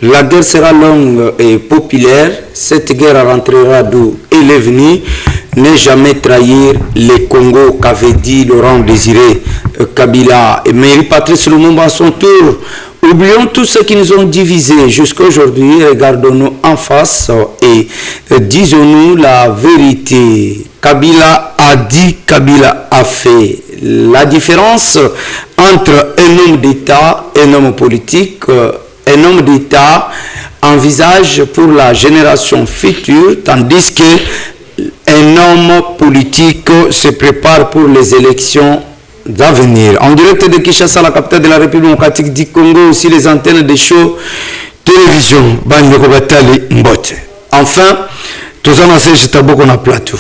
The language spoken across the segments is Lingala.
La guerre sera longue et populaire. Cette guerre rentrera d'où elle est venue. Ne jamais trahir les Congo qu'avait dit Laurent Désiré Kabila. Et Mairie Patrice Lumumba à son tour. Oublions tout ce qui nous ont divisés jusqu'à aujourd'hui. Regardons-nous en face et disons-nous la vérité. Kabila a dit, Kabila a fait. La différence entre un homme d'État et un homme politique, un homme d'État envisage pour la génération future, tandis qu'un homme politique se prépare pour les élections d'avenir. En direct de Kinshasa, la capitale de la République démocratique du Congo, aussi les antennes des shows télévision. Enfin, tous en Serge Taboko na plateau.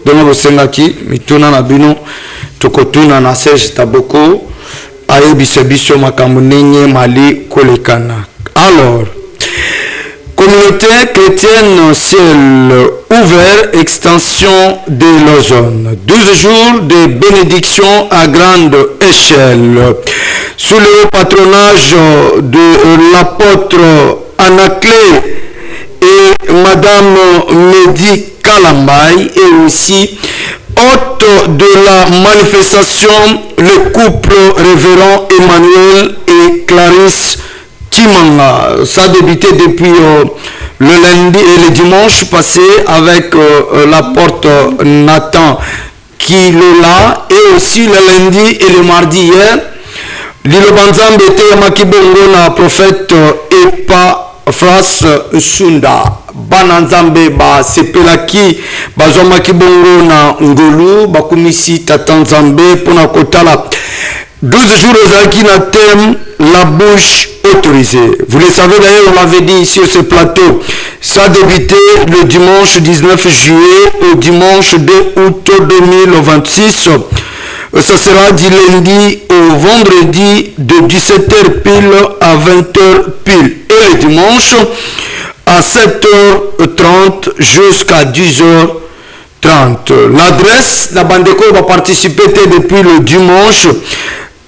Donc, vous savez mituna na bino, tokotuna na Serge Taboko, ayebisebiso makamunenye mali kolekana. Alors, communauté chrétienne ciel ouvert, extension de l'ozone. 12 jours de bénédiction à grande échelle. Sous le patronage de l'apôtre Anaclé et Madame Mehdi Kalambay et aussi hôte de la manifestation, le couple révérend Emmanuel et Clarisse Kimanga. Ça a débuté depuis le lundi et le dimanche passé avec l'apôtre Nathan Kilola et aussi le lundi et le mardi hier. Lilo Banzambe était Makibongo na prophète Epa Fras Sunda. Bananzambe ba sepelaki bazoma kibongo na ngolu bakumisi tatanzambe pona kotala 12 jours ezalaki na thème la bouche autorisée. Vous le savez d'ailleurs, on l'avait dit ici sur ce plateau. Ça a débuté le dimanche 19 juillet au dimanche 2 août 2026. Ça sera du lundi au vendredi de 17h pile à 20h pile. Et le dimanche à 7h30 jusqu'à 10h30. L'adresse, la Bandeko va participer depuis le dimanche.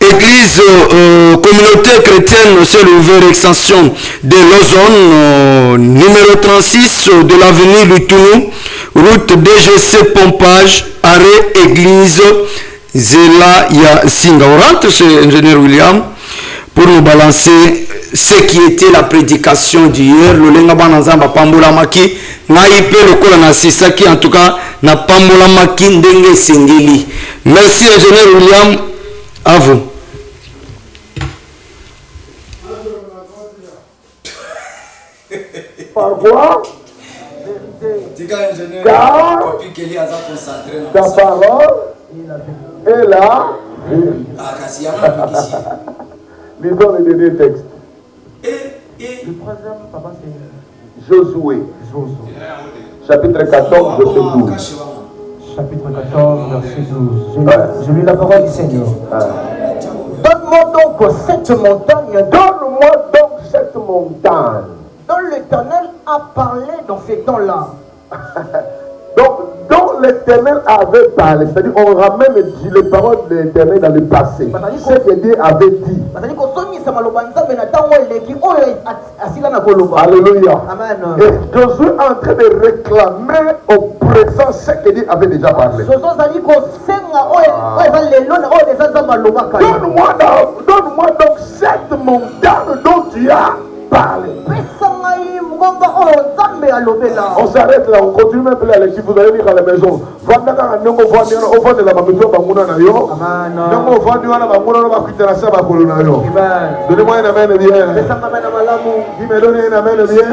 Église communauté chrétienne, c'est l'ouvert extension de l'ozone, numéro 36 de l'avenue Lutou, route DGC Pompage, arrêt église Zela Yasinga. On rentre chez ingénieur William pour nous balancer ce qui était la prédication d'hier. Le lenga bananzamba pambola maki na ipe le kola na sisaki, en tout cas na pambola maki ndenge singeli. Merci ingénieur William, à vous. Parfois, car ta parole est là. Lisons les deux textes. Le troisième, papa, c'est Josué. Chapitre 14, verset 12. Chapitre 14, verset 12. Je lis la parole du Seigneur. Donne-moi donc cette montagne. Donne-moi donc cette montagne. Dont l'Éternel a parlé dans ces temps-là. Donc, dont l'Éternel avait parlé, c'est-à-dire on ramène les paroles de l'Éternel dans le passé. Ce que Dieu avait dit. Alléluia. Amen. Et Josué est en train de réclamer au présent ce que Dieu avait déjà parlé. Donne-moi donc cette montagne dont tu as parlé. On s'arrête là, on continue même la lecture. Vous allez lire à la maison. Donnez-moi un amen bien. Qui me donne un amen bien.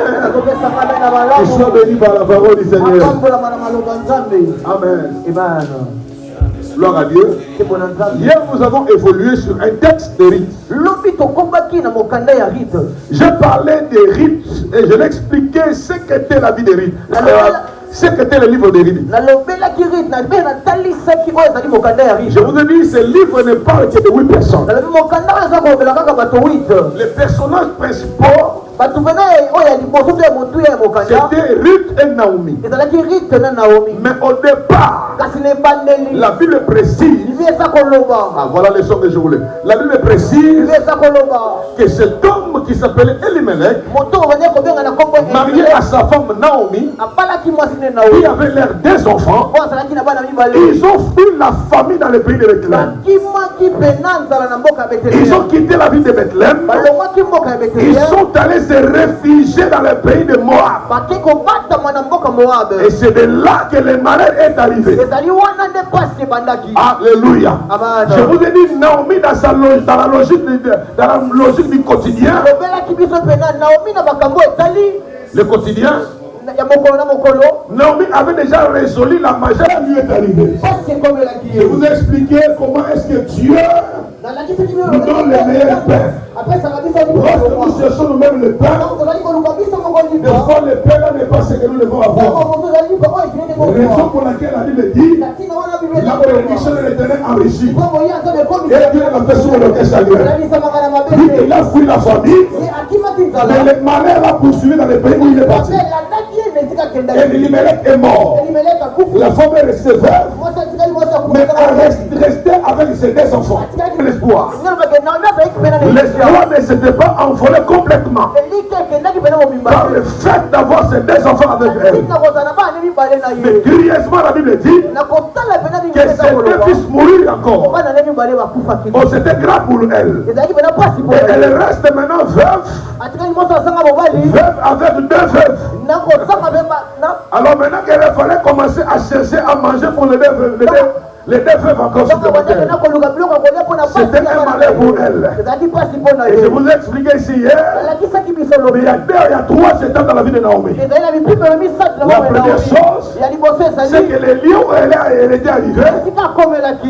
Qu'il soit béni par la parole du Seigneur. Amen. Gloire à Dieu. Hier, nous avons évolué sur un texte de rites. Je parlais des rites et je l'expliquais ce qu'était la vie des rites. Ce qu'était le livre des rites. Je vous ai dit, ce livre ne parle que de 8 personnes. Les personnages principaux C'était Ruth et Naomi. Mais au départ, la Bible précise, voilà les sons que je voulais. La Bible précise que cet homme qui s'appelait Elimelech, marié à sa femme Naomi, qui avait l'air des enfants, ils ont fui la famille dans le pays de Bethléem. Ils ont quitté la ville de Bethléem. Ils sont allés se réfugier dans le pays de Moab. Et c'est de là que le malheur est arrivé. Alléluia. Je vous ai dit, Naomi, dans la logique du quotidien, le quotidien, Naomi avait déjà résolu la majeure lui est arrivée. Je vous ai expliqué comment est-ce que Dieu nous donne le meilleur pain. Lorsque nous cherchons nous-mêmes le pain, des fois le pain là n'est pas ce que nous devons avoir. Raison pour laquelle la Bible dit la bénédiction de l'Éternel enrichit. Et Dieu l'a fait sur le cœur chagrin. Lui, il a fui la famille, mais le malheur l'a poursuivi dans le pays où il est parti. Et Elimelech est mort. La femme est restée veuve, mais elle restait avec ses deux enfants. L'espoir. L'espoir ne s'était pas envolé complètement par le fait d'avoir ces deux enfants avec elle. Mais curieusement, la Bible dit que ces deux fils moururent encore. Oh, c'était grave pour elle. Et elle reste maintenant veuve avec deux veuves. Alors maintenant qu'elle fallait commencer à chercher à manger pour les deux veuves encore supplémentaires. C'était un malheur pour elle. Et je vous ai expliqué ici hier, mais il y a trois étapes dans la vie de Naomi. La première chose, c'est que les lieux où elle était arrivée,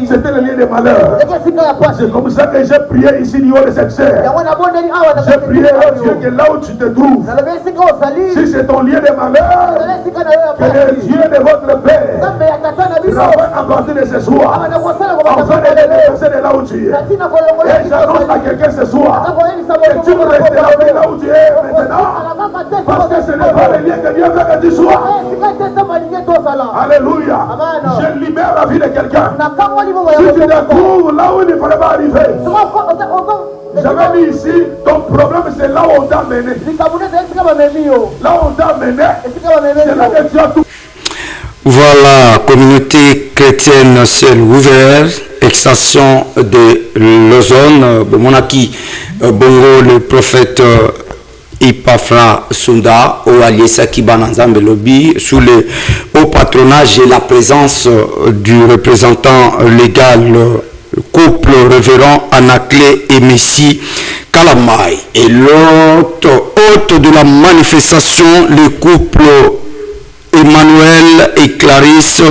c'était le lieu de malheur. C'est comme ça que j'ai prié ici du haut de cette chair. J'ai prié à Dieu que là où tu te trouves, si c'est ton lieu de malheur, que le Dieu de votre Père travaille à partir de ce soir, afin de te déplacer de là où tu es. Et j'annonce à quelqu'un ce soir que tu ne resteras plus là où tu es maintenant, parce que ce n'est pas le lien que Dieu veut que tu sois. Alléluia. Je libère la vie de quelqu'un. Si tu te trouves là où il ne fallait pas arriver, j'avais dit ici, ton problème c'est là où on t'a mené. Là où on t'a mené, c'est là que tu as tout. Voilà, communauté chrétienne ciel ouvert, extension de l'ozone, Monaki, Bongo, le prophète Ipafra Sunda, au Aliesaki Bananzambe Lobby, sous le haut patronage et la présence du représentant légal, couple révérend Anaclé et Messi Kalamai. Et l'autre hôte de la manifestation, le couple Emmanuel et Clarisse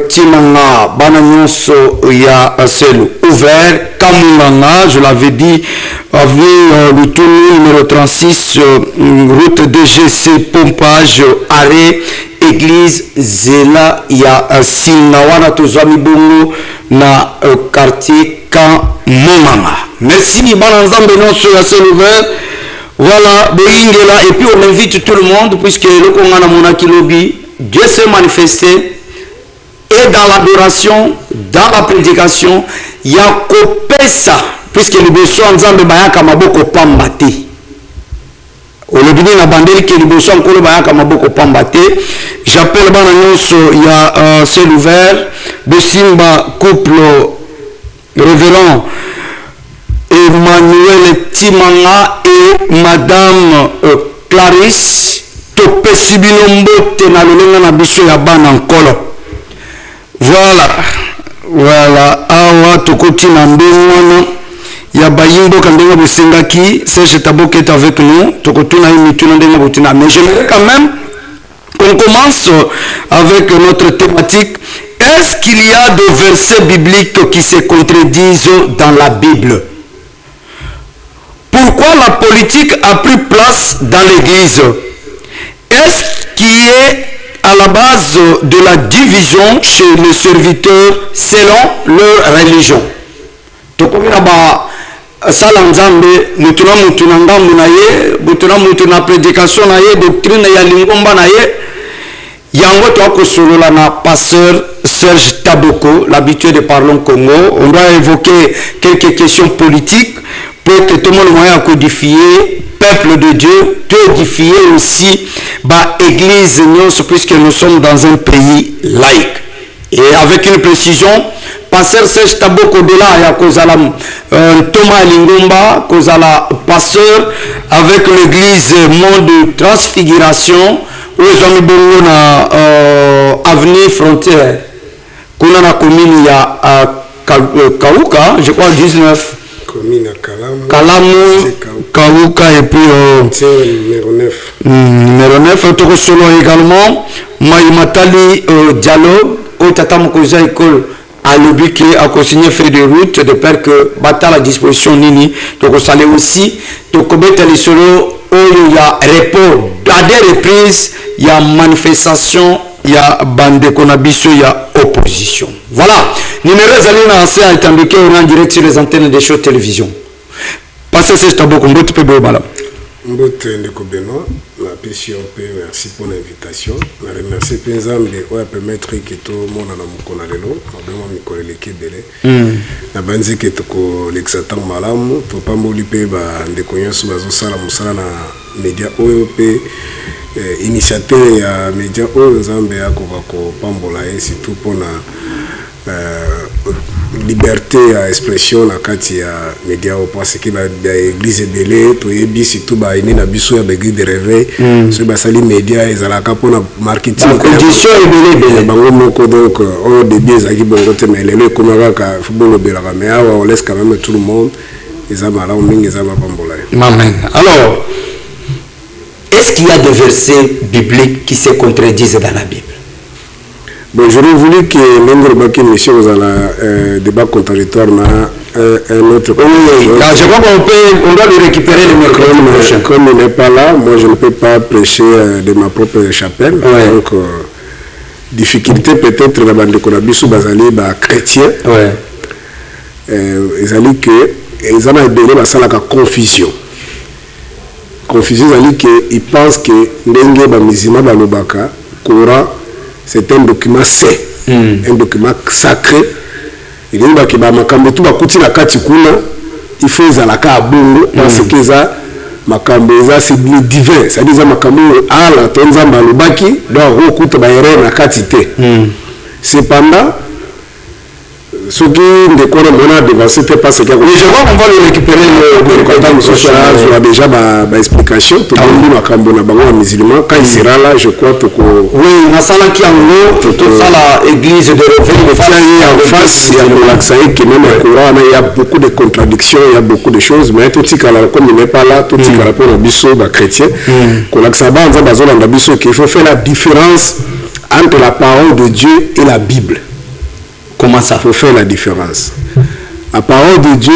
Timanga Bananyonso ya celle ouvert Kamunganga, je l'avais dit, avenue le tournoi numéro 36, route DGC Pompage, arrêt église Zela ya Sinawana Tozami Bongo na quartier Kamunganga. Merci Bananzambe Nonso ya celle ouvert. Voilà, là, et puis on invite tout le monde, puisque le Kongana Monaki Lobby, Dieu s'est manifesté, et dans l'adoration, dans la prédication, il y a copé ça, puisque le besoin en Bayaka Maboko Pambate. Au lobby de la bandelle qui est le besoin en Bayaka Maboko Pambate. J'appelle Bananyos, il y a celle ouvert, Bessimba, couple révérend. Emmanuel Timanga et Madame Clarisse Topesi Bilombo Tenalulenga na biso ya bana nkolo. Voilà, awa tokoti na ndengwana ya bayimbo kandenga besengaki, Serge Taboke est avec nous, tokotuna imituna ndenga botina. Mais j'aimerais quand même qu'on commence avec notre thématique. Est-ce qu'il y a des versets bibliques qui se contredisent dans la Bible? Pourquoi la politique a pris place dans l'Église? Est-ce qui est à la base de la division chez les serviteurs selon leur religion? sala nzambe mutu na ngambu na ye mutu na prédication na ye doctrine ya lingomba na ye yango tokosolola na pasteur Serge Taboko, l'habitué de Parlons Congo. On doit évoquer quelques questions politiques pour que tout le monde voit codifier peuple de Dieu, codifier aussi église puisque nous sommes dans un pays laïque. Et avec une précision, pasteur Serge Taboko de là, il y a Thomas Lingomba, Kozala pasteur avec l'église Monde de Transfiguration, où ils ont mis na avenue frontière. Kuna na commune il y a Kauka, je crois 19. Commune à Kalamu, Kauka et puis numéro 9. Numéro 9, solo également. Maïmatali Dialogue, au Tata Mokoza école à l'objet à consigner fait de route de peur que bata la disposition nini. Donc on salue aussi. Donc les solo il y a report à des reprises, il y a manifestation, il y a bande konabiso, il y a opposition. Voilà. Numéro Zalina ancien est indiqué en direct sur les antennes des shows télévision. Passez ce stade beaucoup de peu madame. Mbote ndeko Benoît, la PCOP, merci pour l'invitation. Je remercie Penzambe de permettre que tout le monde na mukona lelo, vraiment mikole lekebele. Na banzi que to l'exatant malamu, to pamboli pe ba ndeko nyonso bazosala musala na média OEP initiateur ya média oyo Nzambe akoko pambola et surtout pour na liberté à expression na kati ya média au parce que ba église belé to yebi surtout ba ine na biso ya église de réveil so ba sali média ezalaka pona marketing condition belé bango moko donc au début ezaki bongo te mais lelo komaka ka football belaka mais awa on laisse quand même tout le monde ezamala mingi ezaba pambola. Amen. Alors est-ce qu'il y a des versets bibliques qui se contredisent dans la Bible? Bon, j'aurais voulu que l'Indre Baki Monsieur vous a débat contradictoire un autre. Oui, je crois qu'on doit lui récupérer le mercredi prochain. Comme il n'est pas là, moi je ne peux pas prêcher de ma propre chapelle. Ouais. Donc, difficulté peut-être dans le Konabisu Bazali, chrétien. Ouais. Ils ont dit que ils ont donné la salle à confusion. Confusion, ils ont dit qu'ils pensent que Ndenge Bamizima Balobaka, Coran, c'est un document saint, un document sacré. Il dit que makambo tout va continuer à katikuna, il faut zalaka abongo parce que ça makambo c'est divin, c'est-à-dire ça makambo ala tonza malubaki doit okuta ba erreur na katité. Cependant ce qui décore mon a devancé parce que je crois qu'on va le récupérer le contact social a déjà ma explication tout le monde makambo na bango musulman quand il sera là je crois que oui na sala qui en tout ça la église de réveil en face il y a le laxaï qui même au Coran il y a beaucoup de contradictions il y a beaucoup de choses mais tout ça comme il n'est pas là tout ça rapport au biso ba chrétien que laxaba on va bazona na biso qu'il faut faire la différence entre la parole de Dieu et la Bible. Comment ça? Il faut faire la différence. La parole de Dieu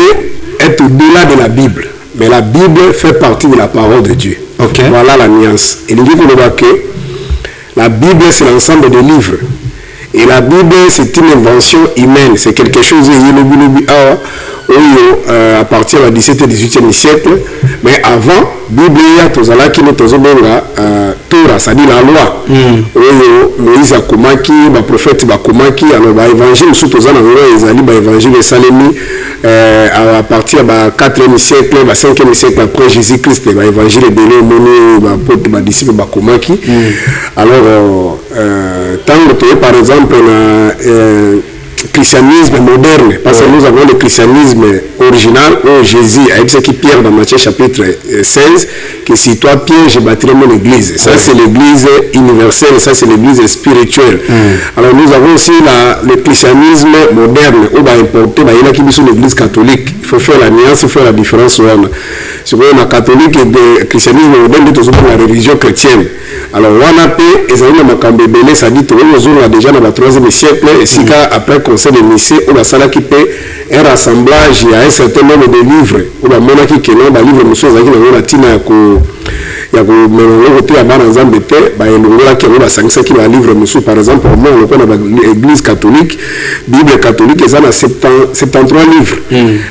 est au-delà de la Bible. Mais la Bible fait partie de la parole de Dieu. Okay. Voilà la nuance. Et il dit que la Bible, c'est l'ensemble des livres. Et la Bible, c'est une invention humaine. C'est quelque chose à partir du 17 et 18e siècle. Mais avant, la Bible, Torah, c'est-à-dire la loi. Moïse a komaki, le prophète a komaki, alors l'évangile, surtout l'évangile Salemi, à partir du 4e siècle, 5e siècle après Jésus-Christ, l'évangile est donné aux disciples a komaki. Alors, tant que par exemple, christianisme moderne, parce que nous avons le christianisme original où Jésus a expliqué Pierre dans Matthieu chapitre 16 que si toi Pierre je bâtirai mon église. Ça c'est l'église universelle, ça c'est l'église spirituelle. Alors nous avons aussi le christianisme moderne où on va importer l'église catholique. Il faut faire la nuance, il faut faire la différence. Sur la catholique et le christianisme moderne, nous avons la religion chrétienne. Alors on a payé et ça ça dit que nous avons déjà dans le 3e siècle et si après conseil de Nicée où la salle qui paie un rassemblage il y a un certain nombre de livres où la monarchie qui est dans le livre monsieur Zaki dans la tina ya komelongo côté ya bana nzambe te baelongolaki yango basangisaki balivre mosusu par exemple moi lokola baéglise catholique bible catholique eza na 73 livres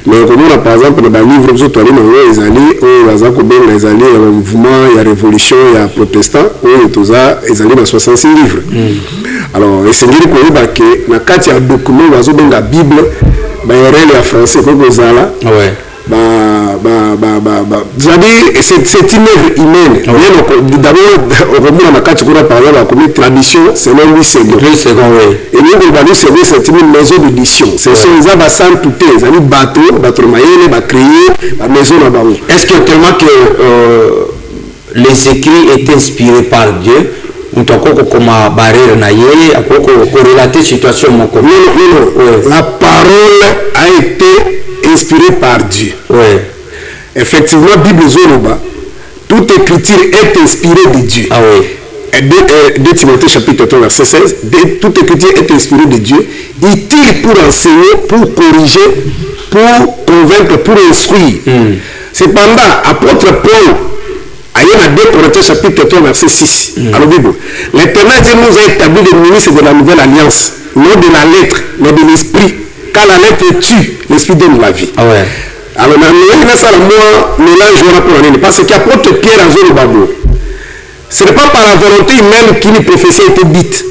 mais komona par exemple na balivre mosusu toali nango ezali oyo baza kobenga ezali ya mouvement ya révolution ya protestant oyo toza ezali na 66 livres alors esengeli koyeba ke na kati ya document bazobenga bible baerele ya français kokozala c'est une œuvre humaine. D'abord, au moment où par exemple la tradition, c'est le 8 secondes. Et nous, on va dire que c'est une maison d'édition. C'est ça, ça va s'entouter. Ça va bateau, maïle, va créer, la maison là-bas. Est-ce que tellement que les écrits étaient inspirés par Dieu, ou comme barrière naïe, à corrélater situation mon commun? Non. La parole a été inspirée par Dieu. Effectivement, Bible Zoroba, toute écriture est inspirée de Dieu. 2 Timothée chapitre 3 verset 16, toute écriture est inspirée de Dieu, utile pour enseigner, pour corriger, pour convaincre, pour instruire. Cependant, apôtre Paul, à 2 Corinthiens chapitre 3 verset 6, alors Bible, l'Éternel Dieu nous a établi les ministres de la nouvelle alliance, non de la lettre, mais de l'esprit, car la lettre tue, l'esprit donne la vie. Alors, parce qu'apôtre Pierre a joué le babou. Ce n'est pas par la volonté humaine qu'une prophétie a été dite,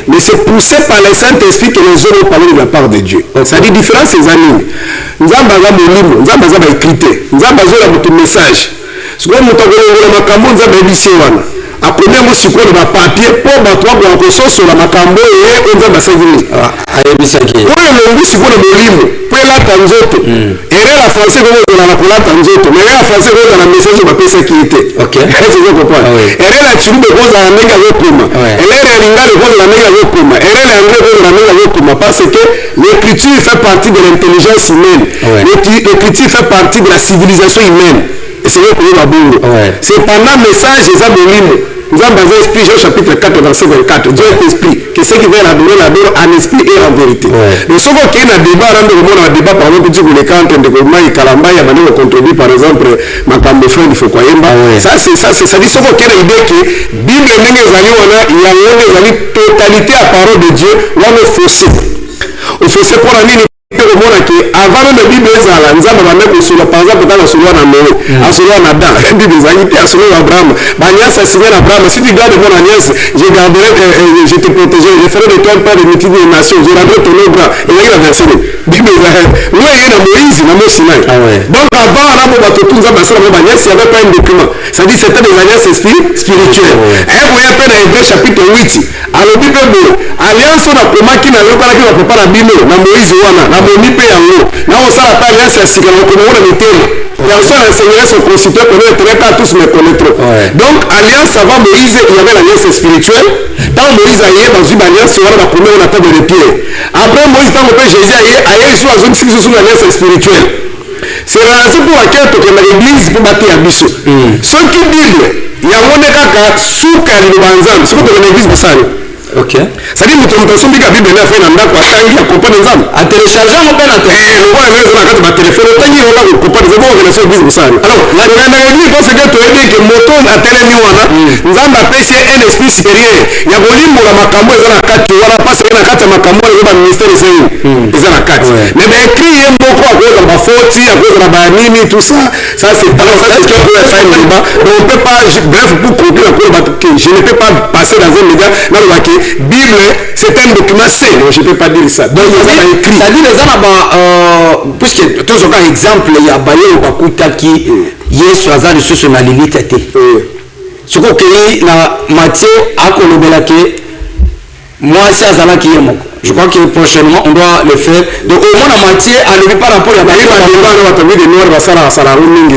mais c'est poussé par le Saint-Esprit que les hommes ont parlé de la part de Dieu. C'est-à-dire différence ces années. Nous avons besoin de livres, nous avons besoin d'écrire, nous avons besoin de message. Ce que nous avons besoin de après moi si quoi le papier pour battre pour encore sur la macambo et on va passer vite ayebisaki pour le si quoi le livre pour la tanzoto et là la français comme on a la tanzoto mais la français comme on a message de papier sécurité OK c'est ça comprendre et là la chimbe cause la nega yokuma et là la lingale cause la nega yokuma et là la anglais cause la nega yokuma parce que l'écriture fait partie de l'intelligence humaine l'écriture fait partie de la civilisation humaine. C'est pendant le message des Abolimes. Nous avons basé l'esprit, Jean chapitre 4, verset 24. Dieu est esprit. Que ceux qui veulent l'adorer, l'adorent en esprit et en vérité. Mais ce qu'il y a un débat, un débat par exemple, tu les cantes de Gouma et Kalamba, il y a un contredit par exemple, Makambo Frère, il faut quoi ça c'est ça, c'est ça dit ce qu'il y a l'idée que Bible n'est pas il y a une totalité à parole de Dieu, on est faussé. On faussé pour la ligne. Avant la Bible, nous avons sur par exemple dans sur Noé, sur Adam, la Bible sur Abraham. Nias a signé Abraham. Si tu gardes mon Nias, je garderai, je te protégerai, je ferai de toi pas de multitude de nations, je rendrai ton nom grand. Et il a versé. Bible, nous il y a Moïse, dans Sinaï. Donc avant, on a tout ça, il n'y avait pas un document. Ça dit c'était des alliances spirituelles. Et vous avez fait dans Hébreux chapitre 8. Alors Bible, alliance on a promis qu'il n'avait pas la Bible, dans Moïse na moni pe yango na osala pa alliance ya sika na komona mitema ya osala enseigner son constitué pour être très tous me connaître donc alliance avant Moïse il y avait l'alliance spirituelle tant Moïse a eu dans une alliance sur la première on a table de pied après Moïse tant que Jésus a eu sur la zone sur l'alliance spirituelle c'est la raison pour laquelle que l'église pour battre à biso ce qui Bible il y a mon kaka suka ni banzam c'est pour l'église de ça. OK. Ça dit mutu mutaso mbika Bible na fena ndako atangi ya kopana nzambe. A télécharger mon pena te. Ngwa wewe na kati ba téléphone tangi ona ko kopana zabo ngena so business sana. Alors, la na église parce que to edi que moto na telemi wana nzambe apesi un esprit supérieur. Ya bolimbo la makambo ezana kati wana parce que na kati makambo ezana ministère zenu. Ezana kati. Mais ben écrit mboko a cause ba faute, a cause ba nini tout ça. Ça c'est pas ça c'est que ça un débat. Donc on peut pas bref pour conclure je ne peux pas passer dans un média dans le Bible, c'est un document sain, je ne peux pas dire ça. Donc, il y a écrit. Ça dit les gens, puisque tout ce cas exemple, il y a Baye ou Bakuta qui Yesu azali sur son limite. Ce que na Matthieu a colobelake, moi c'est Azala qui est mon. Je crois que prochainement on doit le faire. Donc au moins en Matthieu, on ne peut pas rapport à Baye.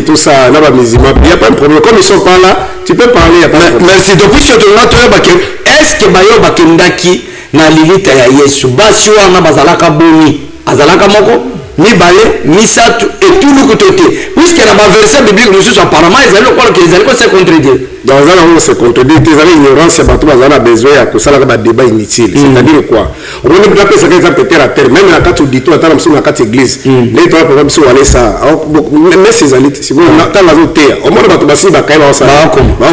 Tout ça, il n'y a pas de problème. Comme ils sont pas là, tu peux parler. Merci. Donc puisque tu as est-ce que Bayo bakendaki na limite ya Yesu basi wana bazalaka boni azalaka moko mibale misatu et tout le côté puisque dans ma verset biblique nous apparemment ils allaient quoi qu'ils allaient se contredire. Dans un se contredire, ils avaient ignorance, c'est pas tout bazana besoin à que ça là débat inutile. C'est-à-dire quoi? On ne peut pas penser que ça peut être à terre, même la carte du tout, attends, sur la carte église. Les trois programmes sont allés ça. Mais ces alliés, si vous n'entendez pas terre, au moins bateau bassi ba kaila ça. Ba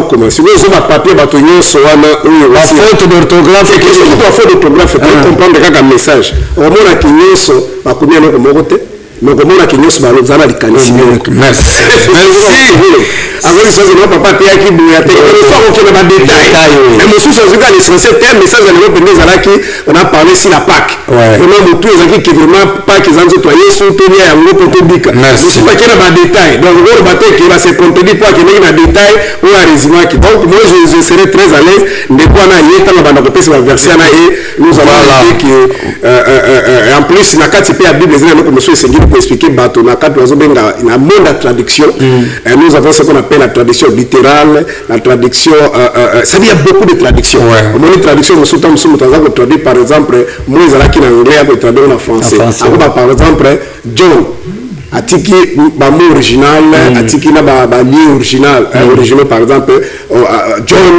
comment? Si vous avez un papier bateau nyo soana ou la faute d'orthographe, qu'est-ce que la faute d'orthographe pour comprendre un message. Au moins la kinyeso ba kumia no komogote. Mais comment la kinyeso ba lozana likanisi. Merci. Alors ils sont venus papa pia qui bouya te faut qu'on ait des détails. Mais monsieur ça veut dire c'est un message à l'époque des alaki on a parlé sur la Pâque. Vraiment tout les qui vraiment Pâque ils ont nettoyé surtout il y a un gros potobica. C'est pas qu'il y a des détails. Donc on va qui va se contredire pas qu'il y a des détails ou un résumé qui donc moi je serai très à l'aise de quoi na yeta na banda kopesa la version na et nous allons dire que en plus na carte pa Bible les nous monsieur Sengui pour expliquer bateau na carte ozo benga na monde de traduction et nous avons ce qu'on appelle la traduction littérale, la traduction, ça veut dire beaucoup de traductions. Au moins, les traductions, nous sommes traduire par exemple, moi, ils ont en anglais, ils traduire en français. Par exemple, John, atiki ba mot original, atiki na ba lieu original, original par exemple, John,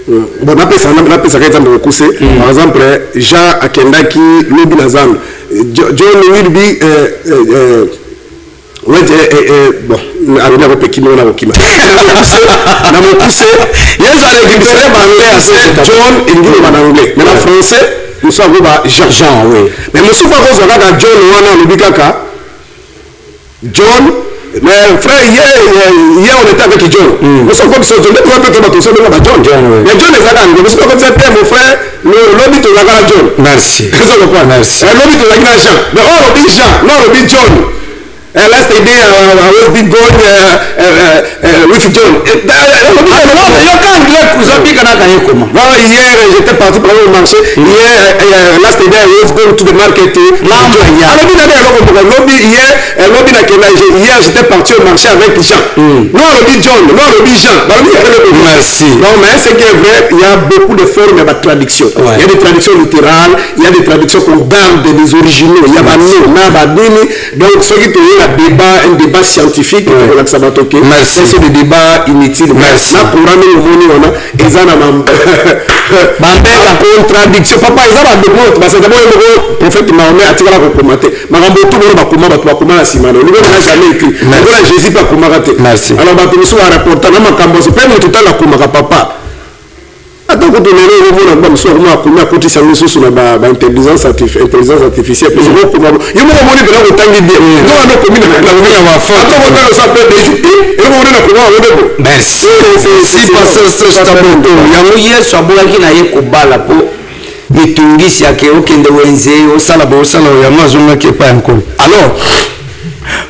bon, on appelle ça par exemple, Jean Akendaki, Lobi Nazam, John Wilby, bon, arrivé à Pékin, on a au Kima. Dans mon poussé, il y a un écrivain anglais, John, il dit en anglais. Mais en français, nous sommes Jean. Jean, oui. Mais je ne suis pas John, on a Kaka. John, mais frère, hier on était avec John. Nous sommes comme ça, John, nous sommes John. Mais John est à nous sommes comme ça, mon frère, l'homme est à John. Merci. Merci. L'homme est à Jean. Mais oh, on dit Jean, non, on dit John. Last day I was been going with John. Hier j'étais parti pour le marché. Hier last day I was going to the market. Hier j'étais parti au marché avec Jean. Non, on dit John, non, on dit Jean. Merci. Non, mais ce qui est vrai, il y a beaucoup de formes de traduction. Il y a des traductions littérales, il y a des traductions qu'on garde des originaux. Il y a donc ce qui est un débat scientifique. Merci. C'est des débats inutiles. Merci. Là, pour ramener le monde, on a contradiction. Papa, ils ont des mots. Parce que d'abord, le prophète Mahomet a tiré la recommandée. Marambo, tout le monde va commenter la Simano. Le monde n'a jamais écrit. Jésus pas commenter. Merci. Alors, nous sommes à rapporter. Nous sommes à rapporter. Nous sommes à rapporter. Papa. Attends, quand on est là, on va à combien à côté de ça, nous sommes sur l'intelligence artificielle. Il y a beaucoup de choses. Il y a beaucoup de choses. Merci. Si pasteur Serge Taboto, il y a un sabouaki na ye kobala po mitungisi yake okende wenze osala bosala yamazunga ke pa encore. Alors,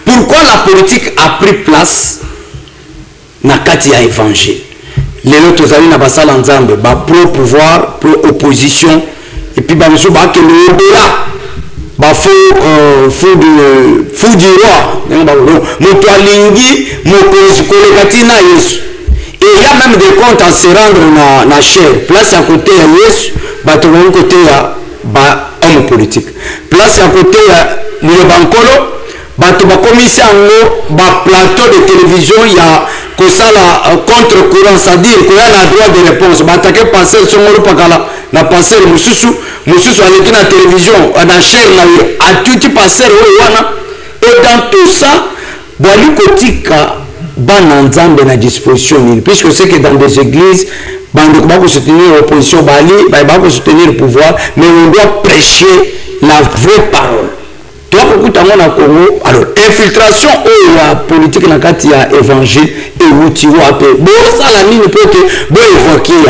pourquoi la politique a pris place na kati ya évangile? Lelo tozali na basala nzambe ba pro pouvoir, pro opposition et puis ba musu ba ke le au-delà ba fou du roi moto alingi mokonzi kolekati na Yesu. Et il y a même des comptes à se rendre na chair. Place à côté à Yesu, bato ba côté à ba homme politique. Place à côté à le bankolo, bato ba commission ba plateau de télévision, il y a que ça la contre-courant, c'est-à-dire qu'il y a un droit de réponse. Battaquer passer sur le pakala, na passer mususu avec la télévision, na chair na a tout passer wana. Et dans tout ça, bali kotika ban nzambe na disposition, puisque c'est que dans des églises bande ko soutenir l'opposition bali, ba ko soutenir le pouvoir, mais on doit prêcher la vraie parole. Alors, infiltration ou la politique dans le cadre de l'évangile et l'outil ou après. Bon, ça la ligne peut que bon évoquer.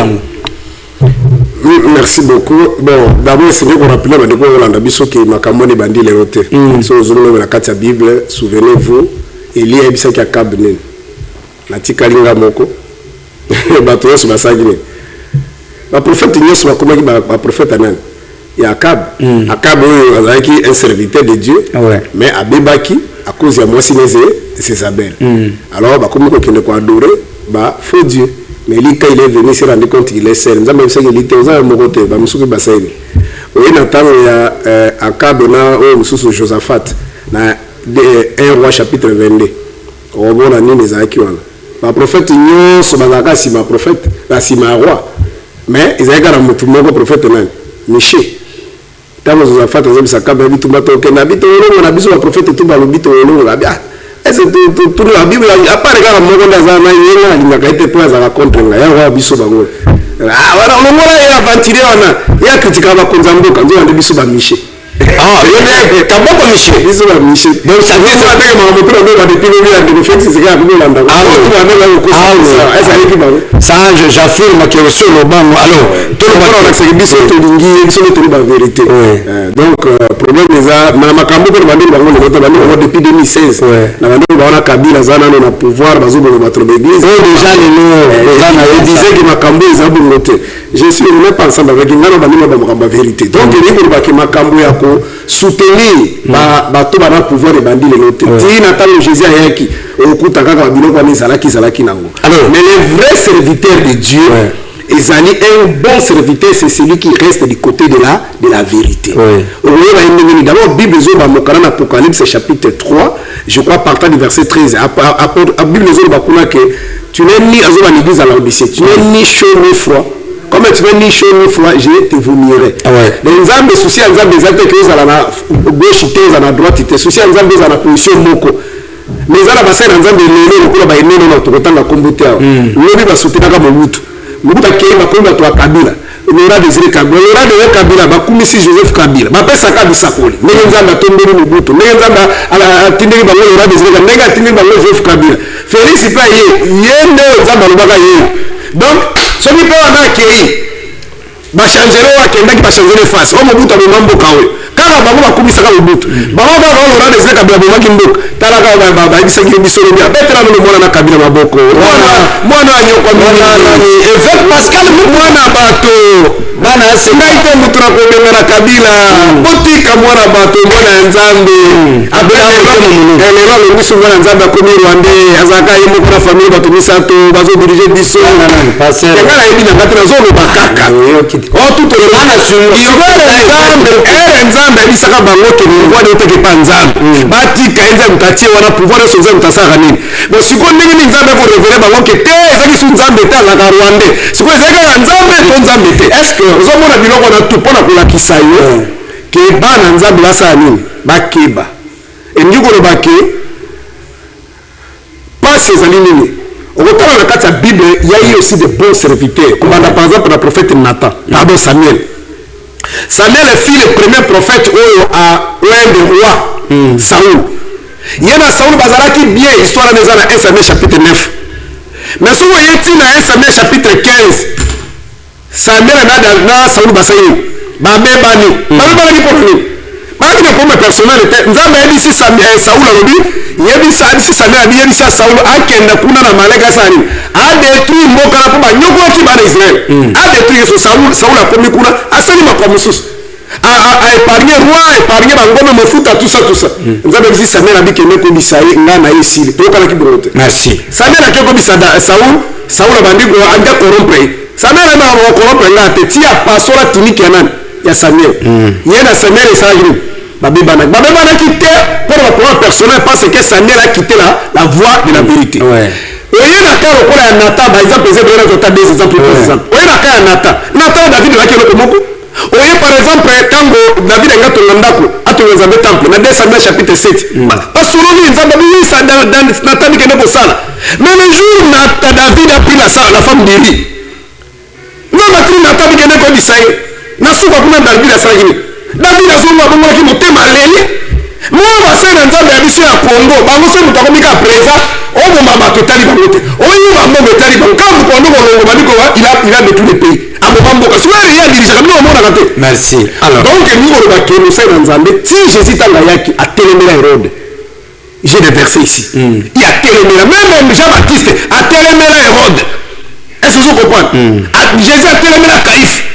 Merci beaucoup. Bon, d'abord, c'est que vous rappelez que vous avez dit que Makamone bandi les rotés. Si vous avez la carte de la Bible, souvenez-vous, il y a un qui a cabné. La tikalinga moko. Batoya sur la sagine. Le prophète Ignace va comment le prophète Anan. Il y a Akab. Akab est un serviteur de Dieu, mais Abébaki, à cause de moi, c'est Isabelle. Alors, comme il ne peut pas adorer, faut Dieu. Mais lui, quand il est venu, il s'est rendu compte qu'il est seul. Il a même dit qu'il était aux côté, il a dit oye na ntango ya akabe na oyo mosusu Josaphat na 1 roi chapitre 22 obona nini ezalaki wana baprofete nyonso bazalaka nsima ya profete na nsima ya roi mais ezalaki na motu moko profete nani Miché ntango Josaphat azobisa akabe bitumba tokenda bitolongo na biso baprofete tu balobi tolongo babia est-ce que tout la Bible à part regarder mon gars dans la yenga linga été point à la contre nga ya wa biso bango ah wana ngora ya ventile wana ya kritika ba konzamboka nzo ande biso ba Miché yene kaboko Miché biso ba Miché donc ça veut dire que ma moto ndo ba depuis le de fait c'est gars ko landa ça j'affirme que sur le banc alors tout le monde a c'est biso to lingi biso to ba vérité donc problème eza na makambo ko bandi bango le bandi depuis 2016 na bandi baona Kabila zana na pouvoir bazobo ba trop d'église déjà les disait que makambo eza bongote je suis même pas ensemble avec ngana bandi ba makambo vérité donc il faut que makambo ya ko soutenir ba to bana pouvoir de bandi le lote ti na talo Jésus ayaki okuta kaka biloko ba zalaki nango mais les vrais serviteurs de Dieu Ezali un bon serviteur, c'est celui qui reste du côté de la vérité. D'abord, Bible dans Apocalypse chapitre 3, je crois partant du verset 13. Bible que tu n'es ni à l'église à l'Odyssée, tu n'es ni chaud ni froid. Comme tu n'es ni chaud ni froid, je te vomirai. Les hommes de soucis, les hommes des actes que à la gauche, à la droite, les soucis, les hommes à la position moko. Mais ils ont passé dans un de l'élève, pour la baïné, dans le combuté. L'objet va sauter dans le mout. Muta kema komba to Kabila Laura Désiré Kabila Laura Désiré Kabila bakumisi Joseph Kabila bapesa kabisa kole ndenge nzamba tombeli mubuto ndenge nzamba ala tindeli bango Laura Désiré Kabila ndenge tindeli bango Joseph Kabila Félix pa yende nzamba lobaka ye donc soki pe wana kei ba changer wa kenda ki ba changer face o mubuto bo mambo kawe kaka bango bakumisa ka mubuto bango ka Laura Désiré Kabila bo maki mboka tala ka ba ibisa ki bisolo bia betela no mwana na Kabila maboko mwana nyoko mwana évêque Pascal mwana bato bana singaite mutura ko bengana Kabila botika mwana bato mwana nzambe abela elelo lo biso mwana nzambe ko mi Rwanda azaka yimo kwa famille bato misato bazo diriger biso passer ngala yebi na ngati nazo bakaka o tuto le bana sungi nzambe bisaka bango ke ni wadi oteke pa nzambe batika enza mutatie wana pouvoir so nzambe tasaka nini bo siko ndenge ni nzambe ko révéler bango ke te ezaki su nzambe ta la Rwanda siko ezaka nzambe to nzambe te est-ce que ozomona biloko na tout pona kolakisa yo ke bana nzambe basala nini bakeba elingi koloba ke pasi ezali nini okotala na kati ya Bible il y a eu aussi de bons serviteurs comme par exemple le prophète Nathan pardon Samuel fut le premier prophète à l'un des rois Saoul yena Saoul bazalaki bien histoire na eza na 1 Samuel chapitre 9 mais souvent yeti na 1 Samuel chapitre 15 Samuel na Saoul basayini babebani babebani poroni baki na problème personnel était nzambe yebisi Saoul alobi yebisa Samuel abi yebisa Saoul akenda kuna na maleka sani a détruire mboka na po banyokoki bana Israël a détruire so Saoul akomi kuna asali makambo mosusu a épargné roi épargné bangome mofuta tout ça nzambe yebisi Samuel abi kende kobisa ye nga na ye sili tokala ki brote merci Samuel akeko kobisa Saoul abandi ko anja corrompre Samuel na corrompre nga te tia pasora tunique ya nani ya Samuel yena Samuel esagri babebana quitté pour le pouvoir personnel parce que Samuel a quitté la voie de la vérité oyena ka lokola ya Nathan par exemple eza bien dans des exemples par exemple oyena ka ya Nathan David la kelo komoko oye par exemple tango David ngatonga ndako atonga nzambe temple na 2 Samuel chapitre 7 parce que lui nzambe lui ça dans Nathan kende ko sala mais le jour David a pris la femme d'Élie Nathan kende ko bisaye na suka kuna David asangini David azonga bongo ki motema leli moi basena nzambe ya biso ya Congo bango so mutu akomika présent oboma bato tali bango te oyo bambo tali bango kama mukondo kolongo baniko il a de tous les pays aboma mboka so ya dirige kamino mona kate merci alors donc nous on va que nous sena nzambe ti Jésus tanga yaki a telemela Hérode j'ai des versets ici il y a telemela même Jean-Baptiste a telemela Hérode est-ce que vous comprenez Jésus a telemela Caïphe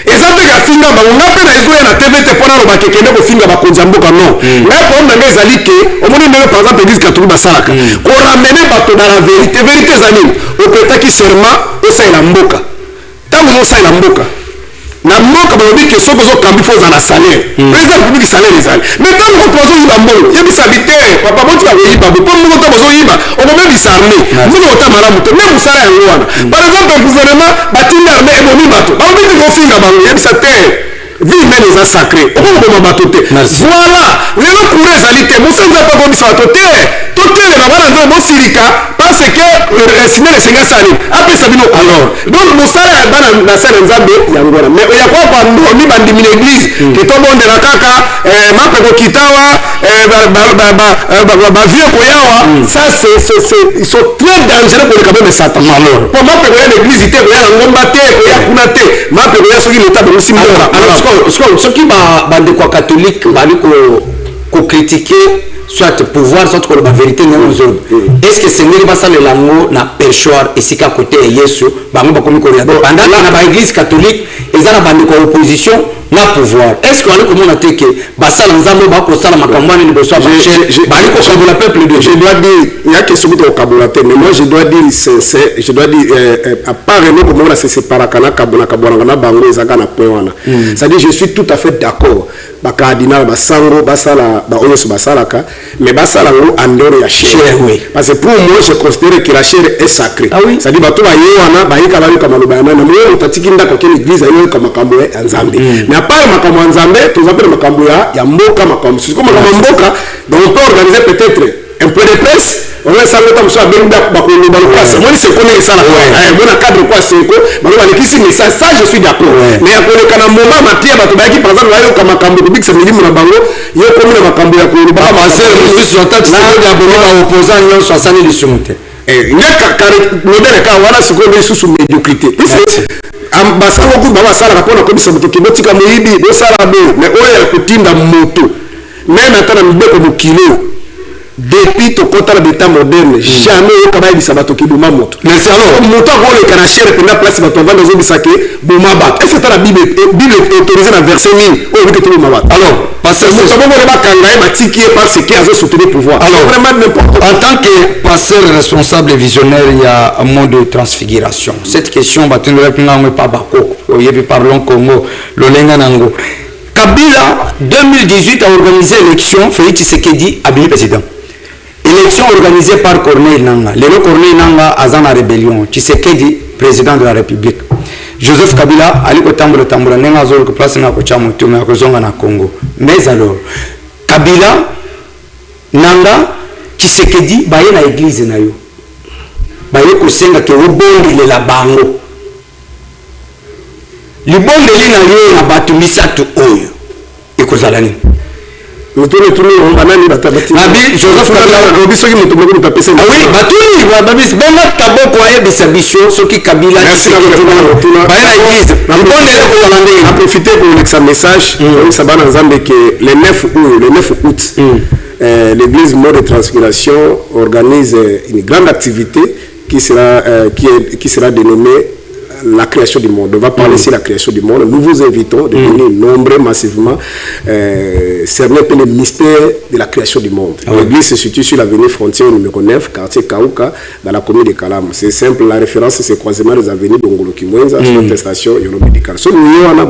ezambe ka finga bango ngape na ezoya na TV te pona roba kekende ko finga bakonza mboka non mais pour nga ezali ke omoni ndenge par exemple église catholique basalaka ko ramener bato dans la vérité zali okotaki serment osaila mboka tango osaila mboka na mboka balobi ke soki ozokambi fo oza na salaire président public salaire ezali mais ntango moto azoyiba mbongo yebisa bite papa botika koyiba bo mpo mbongo ntango ozoyiba okomebisa armé mbongo ota malamu te me mosala yango wana par exemple gouvernement batindi armé ebomi bato balobi te kofinga bango yebisa te vie humaine eza sacré okokoboma bato te voilà lelo courant ezali te mosanza mpe akobisa bato te totelema bana nzambe bosilika parce que semaine esenga sali apesa bino alors donc mosala ya bana na se na nzambe yango wana mais ya kwa bandomi bandimi na église ke tobondela kaka mape kokitawa bavie koyawa ça ils sont très dangereux koleka meme satan alors po mape koya na église te koya na ngomba te koya kuna te mape koya soki leta bomosi mbonga soki bandeko catholique bali kocritiquer soit pouvoir soit la vérité non aux autres est-ce que seigneur basalela ngo na perchoir esika côté yesu bango bakomi koria pendant na ba église catholique ezana bandeko opposition na pouvoir est-ce que on a dit que basala nzambo ba ko sala makambo ni beso bali ko kabola peuple de je dois dire il y a question de kabola mais moi je dois dire sincère je dois dire à part no ko mona se separakana kabona kabona na bango ezaka na point wana c'est-à-dire je suis tout à fait d'accord ba cardinal ba sango basala ba oyoso basalaka mais basala ngo andoro ya chair parce que pour moi je considère que la chair est sacrée c'est-à-dire bato ba yewana ba yika ba yoka maloba na mo tatiki ndako ke l'église ayo kama makambo ya nzambe mais à part makambo ya nzambe tozapela makambo ya mboka makambo siko makambo mboka donc on peut organiser peut-être un peu de presse on va saluer comme ça ben bakoloba quoi c'est moi c'est connaître ça là bon cadre quoi c'est ko baloba lekisi mais ça je suis d'accord mais ya koleka na moment matia bato bayaki par exemple ayo kama makambo public c'est milimu na bango yo comme na makambo ya koloba ba c'est le sur tête ya bomo opposant yo 60 lisumute modele ka wana sikoyo lisusu médiocrité basango kutu babasalaka mpona kobisa moto ke botika moyibi bosala bo mais oyo ya kotinda moto meme ata na mibeko mokilo depuis tokota na d'état moderne jamais oyoka bayebisa bato ke boma moto merci alors moto akoleka na chere pena place bato avanda ozobisa ke boma bato est ce ata na bible autorisé na verset nini oyo oyoki te boma bato alors parce que moto abongole bakanga ye batiki ye parce que azosoutenir pouvoir alors vraiment n'importe en tant que pasteur responsable et visionnaire il y a un mot de transfiguration cette question batindolaki ngango pa bako oyebi parlons Congo lolenga nango Kabila 2018 a organisé l'élection Félix Tshisekedi abili président élection organisée par Corneille Nangaa. Le Corneille Nangaa a dans la rébellion. Tshisekedi, président de la République. Joseph Kabila, Ali Kotambola Tambola, Nenga Zoro, que place na Kochamo, Tumé, Kozonga na Congo. Mais alors, Kabila, Nangaa, Tshisekedi, baye na église na yo. Baye kosenga ke obondi le la bango. Libondi li na yo na batu misatu oyo. Ekozalani. Tourne on va nani batabati abi Joseph Kabila obiso ki moto moko mutapesa oui batuni babis benga taboko ya bisabisho soki Kabila merci ba na église ndonde ko walande a profiter pour l'exa message ça va dans Zambie que le 9 août l'église mort de transfiguration organise une grande activité qui sera dénommée la création du monde. On va parler ici de la création du monde. Nous vous invitons de venir nombreux massivement cerner le mystère de la création du monde. L'église se situe sur l'avenue Frontière numéro 9, quartier Kauka, dans la commune de Kalam. C'est simple, la référence c'est croisement des avenues d'Ongolo Kimwenza, sur la station Yono Médical. So nous avons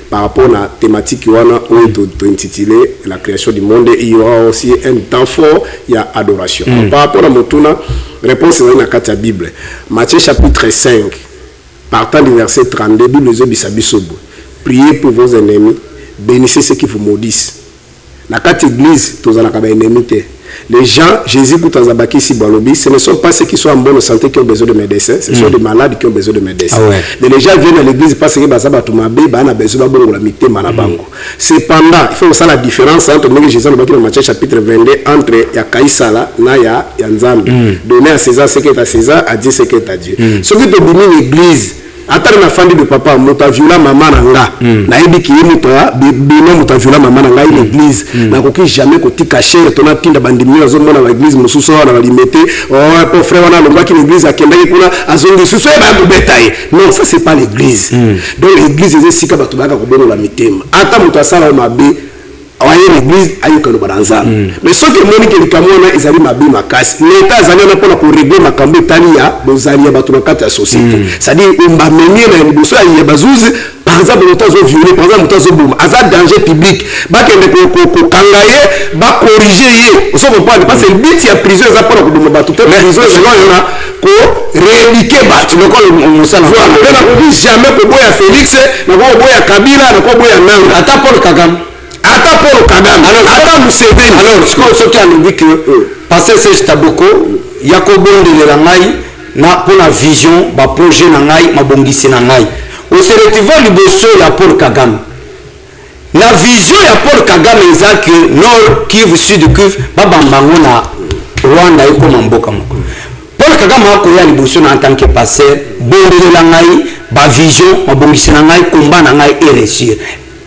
par rapport à la thématique qui est intitulée la création du monde. Il y aura aussi un temps fort, il y a adoration. Par rapport à Motuna, réponse dans la Bible. Matthieu chapitre 5, partant du verset 32, Bible priez pour vos ennemis, bénissez ceux qui vous maudissent. La carte église, tous en ennemis. Les gens, Jésus, ce ne sont pas ceux qui sont en bonne santé qui ont besoin de médecins, ce sont des malades qui ont besoin de médecins. Mais les gens viennent à l'église parce que ils ont besoin de cependant, il faut aussi la différence entre Jésus dans Matthieu chapitre 22 entre Yakaïsala et Nzambe. Donner à César ce qui est à César, à Dieu ce qui est à Dieu. Ce qui est domine l'église, atari na fandi de papa moto viola maman nanga na yebi ki moto bino moto viola maman nanga l'église na koki jamais kotika chere tona tinda bandimi azomona na église mususu na balimete pour frère wana longwa ki l'église akendaki kuna azongi susu ba kubetaye non ça c'est pas l'église donc l'église c'est sika bato baka kobongola mitema ata moto asala mabe awaye l'église ayokano baranzana mais soki moni ke likamona ezali mabe makasi l'état azali na pona pour régler makambo etali ya bozali ya bato na kati ya société c'est-à-dire mbamenye na liboso ya bazuzi par exemple moto azo violer par exemple moto azo boma aza danger public bakende kokanga ye bakorrige ye oso comprendre parce que le but ya prison eza pona koboma bato te prison ezala yona ko rééduquer bato lokola mosala voilà na kobi jamais koboya Félix na koboya Kabila na koboya Nanga ata Paul Kagame ata Paul Kagame ata Museveni alors ce qui a dit que passer Serge Taboko yakobondelela ngai na pona vision ba projet na ngai mabongisi na ngai oseretiva liboso ya Paul Kagame na vision ya Paul Kagame eza que Nord Kivu Sud Kivu babambango na Rwanda ekoma mboka moko Paul Kagame akoya liboso na en tant que pasteur bondelela ngai ba vision mabongisi na ngai komba na ngai réussir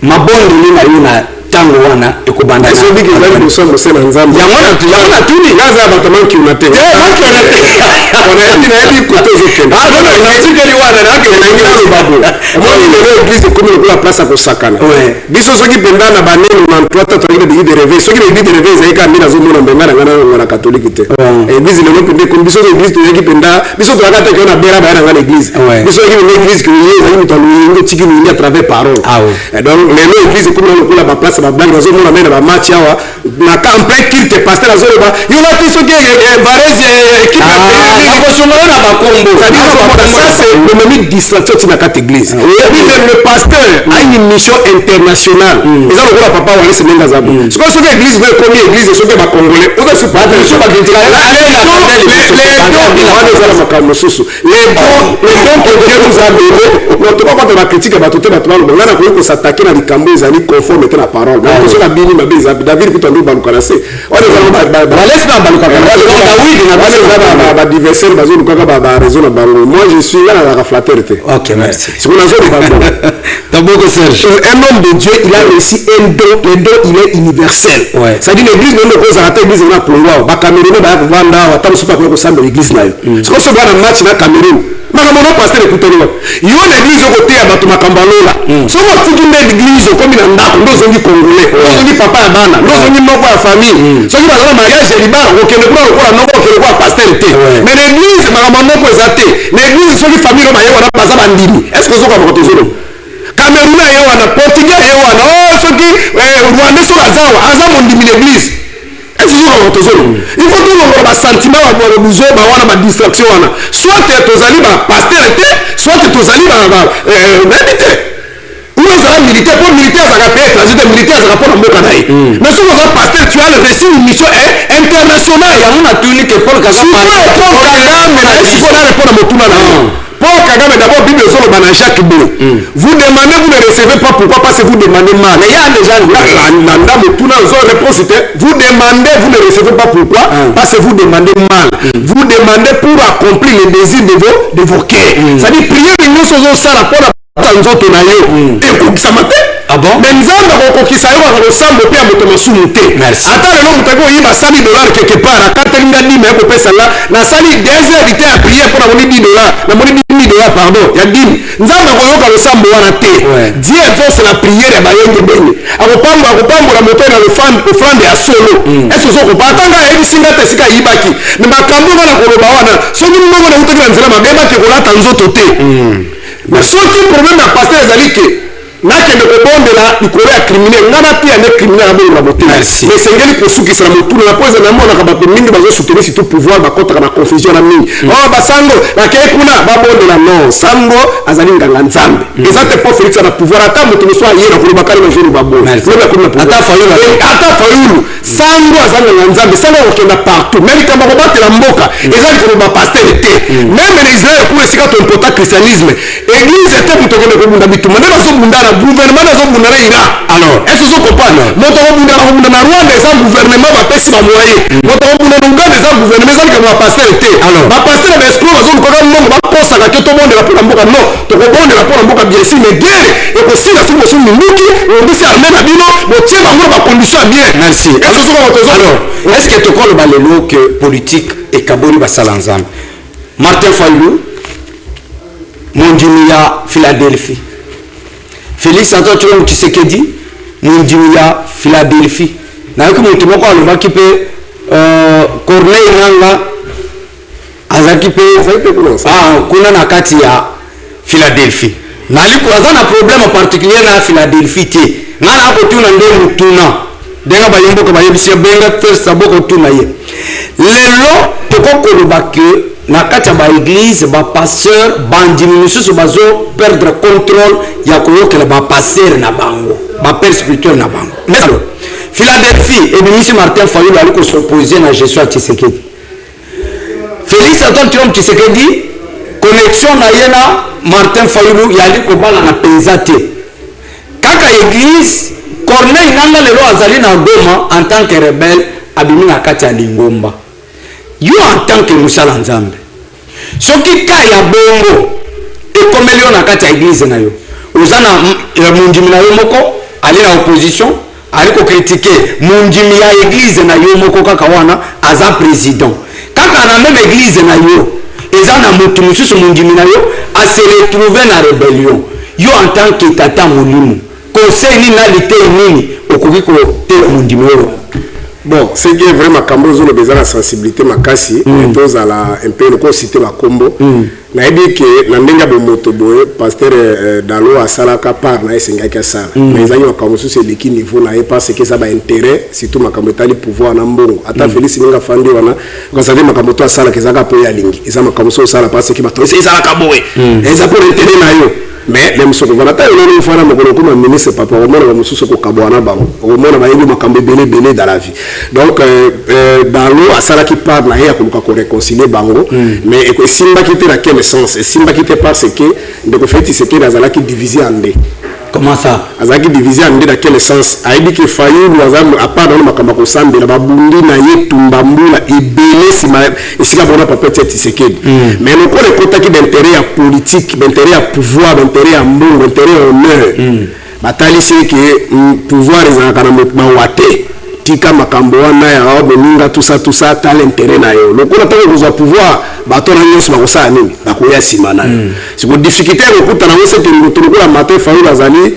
mabondeli na yo na tango wana ekobanda so biki zali musoma sena nzambe yango na tuni ngaza batama ki unate ona yandi na yandi kotozo kenda na tikeli wana na ke na ngiro babu moni le église comme la place ko sakana biso soki benda na baneno na twata to ile de rêve soki le de rêve zaika mbina zo mona mbenda na ngana na catholique te église le mopende comme biso église to yeki benda biso to akata ko na bera ba na église biso yeki l'église que yé zali to lu tiki lu à travers parole donc les église comme la place ba blanc zo mona mena ba match awa na campagne kilte pasteur azolo ba yo na tiso ke varese équipe akosongola na bakombo ça c'est le même distraction tina kati église le pasteur a une mission internationale eza lokola papa wale semenga zabo siko soki église veut comme église soki ba congolais oza se pas so ba critique les makambo susu les dons que Dieu nous a donné non to pas de critique ba tote ba tolo ngana ko s'attaquer na likambo ezali conforme te na parole donc so la bini mabeza David kuto ndo baluka se on laisse pas baluka David na ba diversaire bazo luka ba raison na bango moi je suis là à la fraternité. OK, merci. C'est qu'on a joué Taboko Serge. Un homme de Dieu, il a réussi un don, le don il est universel. Ça dit l'église ne peut pas arrêter l'église na Congo, ba Cameroun ba vanda, ta super ko samba l'église na yo. C'est comme ça va na match na Cameroun. Makambo pasteur écoutez moi. Yo l'église au côté ya bato makambalola. So mo tiki na l'église comme na ndako ndo zongi congolais. Ndo zongi papa ya bana, ndo zongi moko ya famille. So ki bazala mariage libara ko kende kwa noko ko kwa pasteur te. Mais l'église makambo moko ezate. L'église soki famille no bayewa na baza bandimi. Est-ce que zo kwa kotozolo? Cameroun yewa na Portugais yewa na soki Rwanda so azawa azamu ndimi l'église. Est-ce que vous avez il faut tout le monde sentiment à voir besoin ba wana ba distraction wana soit tozali ba pasteur soit tozali ba militaire ou ça militaire pour militaire ça va être transit militaire ça va pour mboka naï mais si vous êtes pasteur tu as reçu une mission internationale ya on a tuni que Paul Kagame mais est-ce qu'on a répondre à motuna là Paul Kagame d'abord Bible solo bana Jacques Bou. Vous demandez, vous ne recevez pas pourquoi parce que vous demandez mal. Mais il y a des gens vous demandez, vous ne recevez pas pourquoi parce que vous demandez mal. Vous demandez pour accomplir les désirs de vos cœurs. C'est-à-dire prier de nous sur ça rapport à tanzoto na yo. Et pour ça matin. Ah bon? Mais nzamba kokokisa yo ba losambo pe moto masumu te. Ata lelo mutako yiba $100 quelque part akatelinga ndima ya kopesa la na sali 2 heures de temps prier pour na $10 na $10 pardon ya dimi nzamba koyoka losambo wana te. Dieu force la prière ya bayenge bene akopambola moto na offrande ya solo. Est-ce que soko patanga ebisinga te sika yibaki mais makambo wana koloba wana soki mbongo na utaki na nzela mabeba te kolata nzoto te. Mais soki problème na pasteur ezali ke nakende kobondela likolo ya criminel ngana pia ne criminel abongola motema mais sengeli kosukisa na motuna na poza na mona bato mingi bazosoutenir surtout pouvoir bakotaka na confusion na mingi basango bakei kuna babondela non sango azali nganga nzambe eza te po Félix na pouvoir ata moto mosu ayera koloba kali majori babona ata fayulu sango azali nganga nzambe sango okenda partout même kama kobatela mboka ezali koloba pasteur te même les Israël pour esika to important christianisme église te moto kende kobunda bituma nde bazobunda gouvernement azobunda na Iran alors est-ce que vous comprenez moto obunda na Rwanda eza gouvernement bapesi ba moyen moto obunda na Uganda eza gouvernement eza kama pasteur te alors ba pasteur ba escroc bazoluka mbongo baposaka ke to bondela pour mboka non to bondela pour mboka bien sûr mais guerre et ko sila fumo so minduki obisa armée na bino motie bango ba condition bien merci est-ce que vous alors est-ce que to kolo balelo que politique et kabori basala nzambe Martin Fayulu mondimi ya Philadelphie Félix Antoine Tshisekedi mundimu ya Philadelphie na yoki mutu moko alobaki pe Corneille Nanga azaki pe kuna na kati ya Philadelphie naliko aza na problème particulier na Philadelphie te ngana ako tuna nde mutuna denga bayimboka bayebisi benga first aboko tuna ye lelo tokokoloba ke na kati ya baeglise bapasteur bandimi misusu bazo perdre contrôle ya koyokela bapasteur na bango bapère spirituel na bango mais alors Philadelphie ebimisi Martin Fayulu ali s'opposer na Jésus Tshisekedi Félix Antoine Tshilombo Tshisekedi connexion na yena Martin Fayulu yali kobala na penza te kaka église Corneille Nanga lelo azali na Goma en tant que rebelle abimi na kati ya Lingomba yo en tant que musala nzambe soki ka ya bongo ekomeli yo na kati ya église na yo ozana mundimi na yo moko ali na opposition ali ko critiquer mundimi ya église na yo moko kaka wana aza président kaka na même église na yo eza na mutu mususu mundimi na yo a se retrouver na rébellion yo en tant que tata mulimu conseil ni na lité nini okoki ko te mundimi yo. Bon, c'est que vraiment quand on a besoin de sensibilité makasi tous à la un peu le cité la combo na ebi que na ndenga bo moto boye pasteur Dalo asalaka par na esenga ka sala mais za yo comme c'est de qui niveau na e parce que ça ba intérêt surtout makambo tali pouvoir na mbongo ata Félix ninga fandi wana quand ça dit makambo to asala kezaka po ya lingi eza makambo so sala parce que bato eza ka boye eza pour intérêt na yo mais les muso vana ta yo no fana mokolo kuma ministre papa o mona muso ko kabwana bango o mona ba yebi makambo belé dans la vie donc Dalo asala ki par na ya ko réconcilier bango mais e ko simba ki te na quel sens et simba qui était parce que de fait c'est que la qui divisé en deux. Comment ça azaki divisé en deux dans quel sens aibi que Fayulu azam à part dans makamba ko sambe na babundi na yetumba mbula ibele sima esika bona papa tete sekedi mais le ko le kotaki d'intérêt politique d'intérêt à pouvoir d'intérêt à mbongo d'intérêt à honneur batali c'est que pouvoir ezaka na mawate tika makambo wana ya obeninga tout ça ta l'intérêt na yo lokola tango kozwa pouvoir bato na nyonso bakosala nini bakoya sima na yo siko difficulté ekokuta na wose te lokola Martin Fayulu azali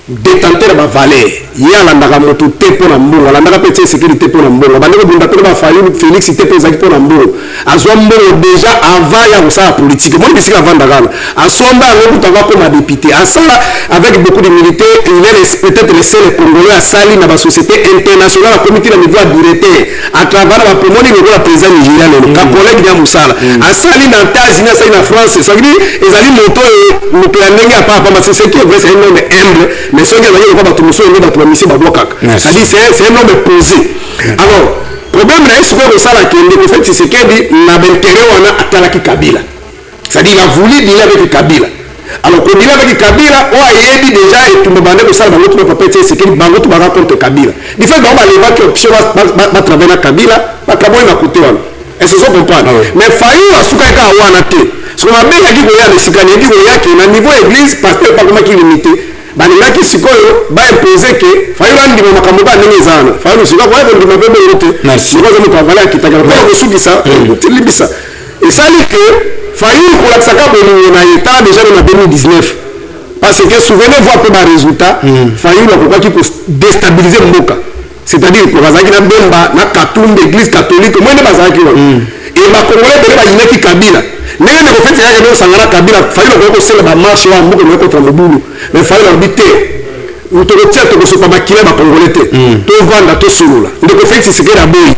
détenteur ba valeur yalandaka moto te pona mbongo alandaka pe sécurité pona mbongo bandeko bunda pe ba Fayulu Félix te pe zaki pona mbongo azwa mbongo déjà avant ya kosala politique moi bisika vandaka na asomba ngokuta va comme député asala avec beaucoup de militaires il est peut-être le seul congolais à sali na ba société internationale à comité na niveau directeur à travers la pomoni le président nigérian le collègue ya musala asali na États-Unis asali na France ça veut dire ezali moto ya ndenge ya papa parce que c'est qui est vrai c'est un homme humble mais ce que vous avez tout monsieur ba mission ba bloquer ça dit c'est un homme posé alors problème là est-ce que ça la kende en fait c'est que na bentéré wana atalaki Kabila ça dit il a voulu dealer avec Kabila alors pour dealer avec Kabila on a yebi déjà et tout bande ko ça ba l'autre papa c'est que bango tout ba contre Kabila il fait ba lever que option ba travailler na Kabila ba kabo na côté wana est-ce que vous comprenez mais Fayulu asuka ka wana te so ma benga ki boya le sikani ki boya ki na niveau église pasteur pas comment qui limité balingaki sikoyo ba imposer que Fayulu andima makambo ba ndenge zana Fayulu sikoyo kwa ndima bebe yote sikoyo za mtu avala kitaka kwa kusugisa tilibisa et ça dit que Fayulu pour la saka bolingo na état déjà en 2019 parce que souvenez-vous un peu des résultats Fayulu a qui pour déstabiliser mboka c'est-à-dire pour bazaki na bemba na katumba église catholique moi ne bazaki et ma congolais bele ba yinaki Kabila ndenge ne kofeti yake ndio sangara Kabila Fayulu ko sela ba marche wa mboka ne contre mobulu mais Fayulu habité utokotia tokosopa bakile ba congolais te to vanda to sulula ndeko feti sekera boy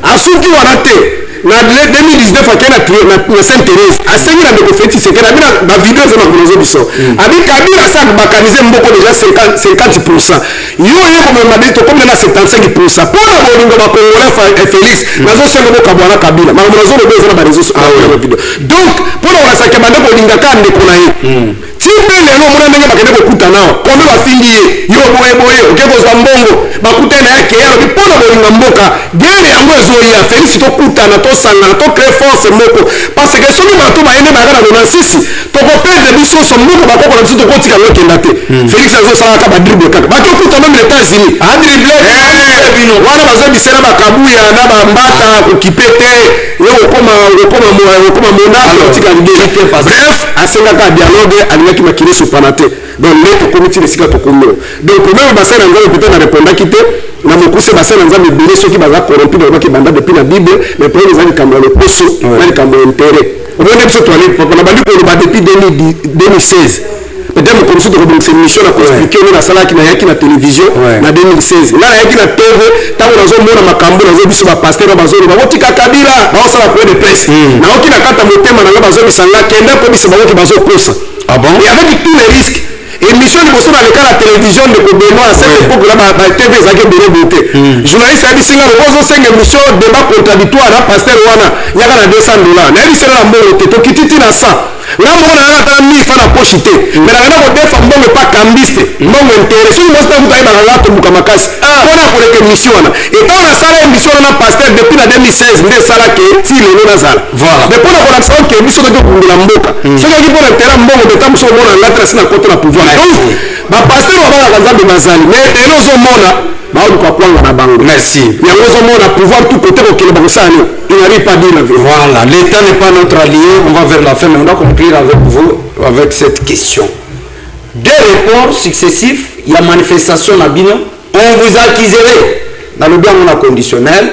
asuki wana te na 2019 akena na Sainte Thérèse asengi na ndeko feti sekera bina ba vidéo za makonozo biso abi Kabila sa bakanize mboko déjà 50% yo comme mabito comme na 75% pour la bolingo ba congolais Félix nazo sengo boka bwana Kabila makonozo le bezo na ba réseaux sociaux donc pour la saka bande bolinga ka ndeko na ye timbe lelo mona ndenge bakende kokuta nao kombe bafindi ye yo boye okeko za mbongo bakuta na yake yalo bipona bolinga mboka guerre yango ezoya Félix to kutana to sangana to créer force moko parce que soki bato bayende bakana na sisi to ko perdre biso so moko bakoko na biso to kotika lokenda te Félix azo sala ka ba dribble kaka bato kuta même les États-Unis a dribble bino wana bazo bisela bakabuya na ba mbata ko kipete yo koma okoma mona bref asengaka dialogue alingaki makili supana te donc le tokomi ti esika tokomio donc même basali na nzambe peut-être na répondaki te na mokuse basali na nzambe ebele soki baza corrompi balobaki banda depuis na bible mais problème eza likambo ya loposo na likambo ya intérêt omoni biso toali na bandi koloba depuis 2016 peut-être mokomisi tokobongisa émission na koexplike oni nasalaki nayaki na télévision na 2016 nga nayaki na tv ntango nazomona makambo nazo biso bapaster bazoloba botika kabila baosala point de presse naoki na kata motema nanga bazobisa nga kende mpo biso bakoki bazokosa et avec tous les risques émission liboso na leka na télévision de kobenoa à cette époque là batv ezalaki ebele bote journaliste ayebisinga loko ozosenga émission débat contradictoire na paster wana yaka na $200 nayebisela na mbongo te tokititi na 100 nga mbongo na ata mifa na poche te mais nakana kodefa mbongo epa kambiste mbongo intere soki mosi takuta yebaka nga tombuka makasi mpona koleka émission wana etango nasala émission wana na paster depuis na 2016 nde esalaki ti lelo nazala mais mpona kolakisa oke biso toki okungula mboka soki oki mpona ntera mbongo deta moso omona ngatrasi na kote na pouvoir donc bapaster babakaka nzambe bazali mais lelo ozomona baoluka kwanga na bango merci yango ozomona pouvoir tout côté kokende bakosala il n'arrive pas bien la vie. Voilà, l'État n'est pas notre allié, on va vers la fin, mais on doit conclure avec vous, avec cette question. Deux reports successifs, il y a manifestation à Bino, on vous accuserait, dans le bien conditionnel,